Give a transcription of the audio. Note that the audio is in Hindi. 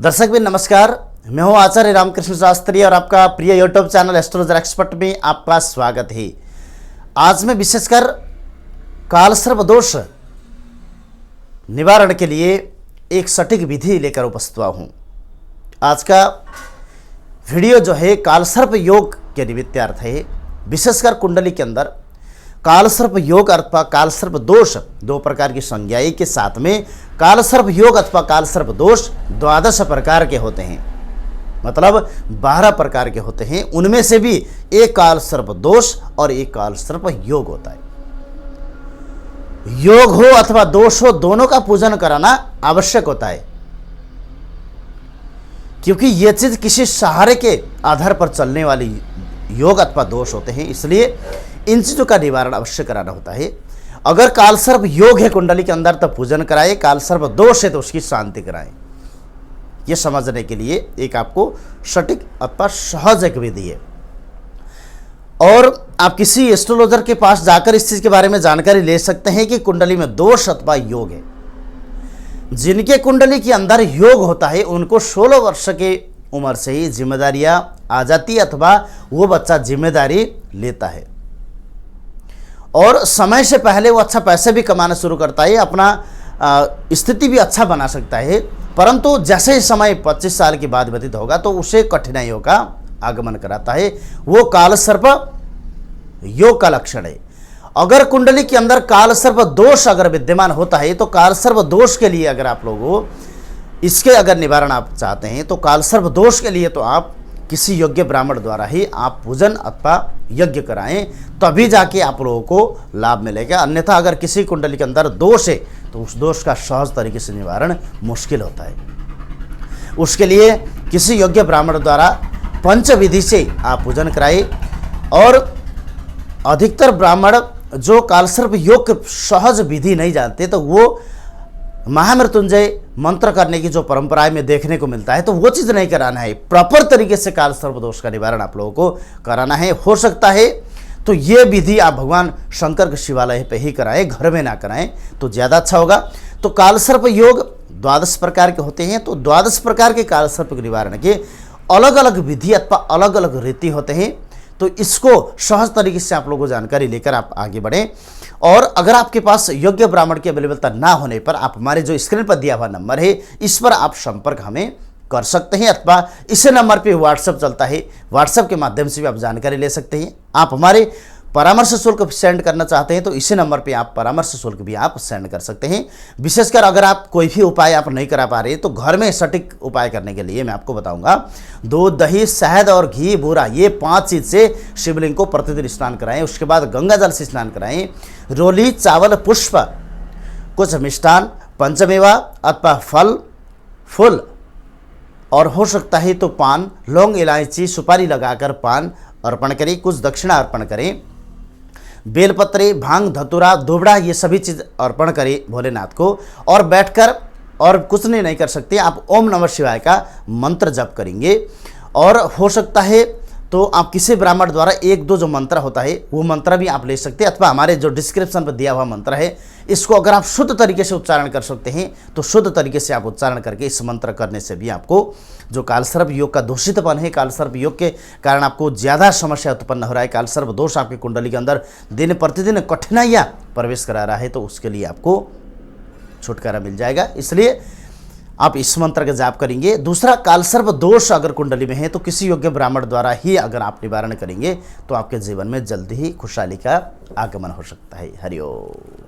दर्शक भी नमस्कार, मैं हूं आचार्य रामकृष्ण शास्त्री और आपका प्रिय यूट्यूब चैनल एस्ट्रोलॉजर एक्सपर्ट में आपका स्वागत है। आज मैं विशेषकर कालसर्प दोष निवारण के लिए एक सटीक विधि लेकर उपस्थित हुआ हूं। आज का वीडियो जो है कालसर्प योग के निमित्तार्थ है। विशेषकर कुंडली के अंदर कालसर्प योग अथवा कालसर्प दोष दो प्रकार की संज्ञाएं के साथ में कालसर्प योग अथवा कालसर्प दोष 12 प्रकार के होते हैं, मतलब 12 प्रकार के होते हैं। उनमें से भी एक कालसर्प दोष और एक कालसर्प योग होता है। योग हो अथवा दोष हो, दोनों का पूजन कराना आवश्यक होता है, क्योंकि ये चीज किसी सहारे के आधार पर चलने वाली योग अथवा दोष होते हैं। इसलिए इन चीजों का निवारण अवश्य कराना होता है। अगर कालसर्प योग है कुंडली के अंदर तो पूजन कराए, कालसर्प दोष है तो उसकी शांति कराएं। यह समझने के लिए एक आपको सटीक अथवा सहज एक विधि है, और आप किसी एस्ट्रोलॉजर के पास जाकर इस चीज के बारे में जानकारी ले सकते हैं कि कुंडली में दोष अथवा योग है। जिनके कुंडली के अंदर योग होता है उनको 16 वर्ष के उम्र से ही जिम्मेदारियां आ जाती है, अथवा वो बच्चा जिम्मेदारी लेता है और समय से पहले वो अच्छा पैसे भी कमाना शुरू करता है, अपना स्थिति भी अच्छा बना सकता है। परंतु जैसे ही समय 25 साल के बाद व्यतीत होगा तो उसे कठिनाइयों का आगमन कराता है। वो कालसर्प योग का लक्षण है। अगर कुंडली के अंदर कालसर्प दोष अगर विद्यमान होता है तो कालसर्प दोष के लिए अगर आप लोगों इसके अगर निवारण आप चाहते हैं तो कालसर्प दोष के लिए तो आप किसी योग्य ब्राह्मण द्वारा ही आप पूजन अथवा यज्ञ कराएं, तभी जाके आप लोगों को लाभ मिलेगा। अन्यथा अगर किसी कुंडली के अंदर दोष है तो उस दोष का सहज तरीके से निवारण मुश्किल होता है। उसके लिए किसी योग्य ब्राह्मण द्वारा पंच विधि से आप पूजन कराएं। और अधिकतर ब्राह्मण जो कालसर्प योग के सहज विधि नहीं जानते तो वो महामृत्युंजय मंत्र करने की जो परंपराएं में देखने को मिलता है तो वो चीज़ नहीं कराना है। प्रॉपर तरीके से कालसर्प दोष का निवारण आप लोगों को कराना है। हो सकता है तो ये विधि आप भगवान शंकर के शिवालय पे ही कराएं, घर में ना कराएं तो ज़्यादा अच्छा होगा। तो कालसर्प योग 12 प्रकार के होते हैं। तो 12 प्रकार के कालसर्प के निवारण के अलग अलग विधि अथवा अलग अलग रीति होते हैं। तो इसको सहज तरीके से आप लोगों को जानकारी लेकर आप आगे बढ़ें। और अगर आपके पास योग्य ब्राह्मण की अवेलेबलता ना होने पर आप हमारे जो स्क्रीन पर दिया हुआ नंबर है इस पर आप संपर्क हमें कर सकते हैं, अथवा इस नंबर पे व्हाट्सएप चलता है, व्हाट्सएप के माध्यम से भी आप जानकारी ले सकते हैं। आप हमारे परामर्श शुल्क सेंड करना चाहते हैं तो इसी नंबर पे आप परामर्श शुल्क भी आप सेंड कर सकते हैं। विशेषकर अगर आप कोई भी उपाय आप नहीं करा पा रहे तो घर में सटीक उपाय करने के लिए मैं आपको बताऊंगा। दूध, दही, शहद और घी, बूरा, ये 5 चीज़ से शिवलिंग को प्रतिदिन स्नान कराएं। उसके बाद गंगा जल से स्नान कराएं। रोली, चावल, पुष्प, कुछ मिष्टान, पंचमेवा अथवा फल फूल, और हो सकता है तो पान, लौंग, इलायची, सुपारी लगाकर पान अर्पण करें। कुछ दक्षिणा अर्पण करें। बेलपत्रे, भांग, धतूरा, दुबड़ा, ये सभी चीज़ अर्पण करें भोलेनाथ को। और बैठकर और कुछ नहीं कर सकते, आप ओम नमः शिवाय का मंत्र जप करेंगे। और हो सकता है तो आप किसी ब्राह्मण द्वारा 1-2 जो मंत्र होता है वो मंत्र भी आप ले सकते हैं, अथवा हमारे जो डिस्क्रिप्शन पर दिया हुआ मंत्र है इसको अगर आप शुद्ध तरीके से उच्चारण कर सकते हैं तो शुद्ध तरीके से आप उच्चारण करके इस मंत्र करने से भी आपको जो कालसर्प योग का दूषितपन है, कालसर्प योग के कारण आपको ज़्यादा समस्या उत्पन्न हो रहा है, कालसर्प दोष आपकी कुंडली के अंदर दिन प्रतिदिन कठिनाइयाँ प्रवेश करा रहा है, तो उसके लिए आपको छुटकारा मिल जाएगा। इसलिए आप इस मंत्र का जाप करेंगे। दूसरा, कालसर्प दोष अगर कुंडली में है तो किसी योग्य ब्राह्मण द्वारा ही अगर आप निवारण करेंगे तो आपके जीवन में जल्दी ही खुशहाली का आगमन हो सकता है। हरिओम।